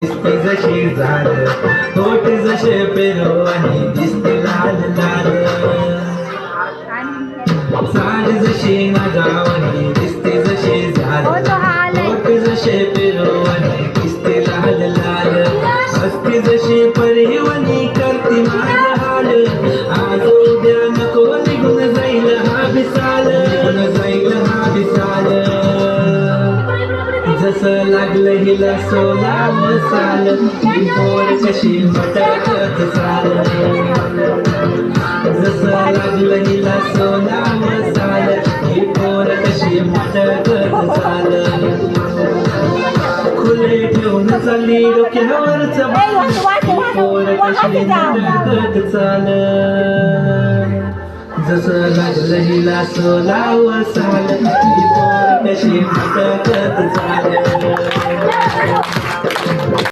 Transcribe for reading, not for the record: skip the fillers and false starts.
दिसते जशी झाड होठ जसे पेरो आणि दिसते लाल लाल साड जशी नागावणी दिसते जशी झाड होठ जसे पेरो आणि दिसते लाल लाल हसते जशी परिवणी करते माझा हाल आज उद्या नको निघून जाईल हा विसाल जाईल हा विसाल जसं लागलं हिला सोला मसाल ही पोर कशी मटकत चाल जसं लागलं हिला सोला मसाल ही पोर कशी मटकत चाल खुले ठेवून चालली डोक्यावरच पोर कशी मटकत चाल जसं लागलं हिला सोला मसाल ही पोर कशी मटकत चाल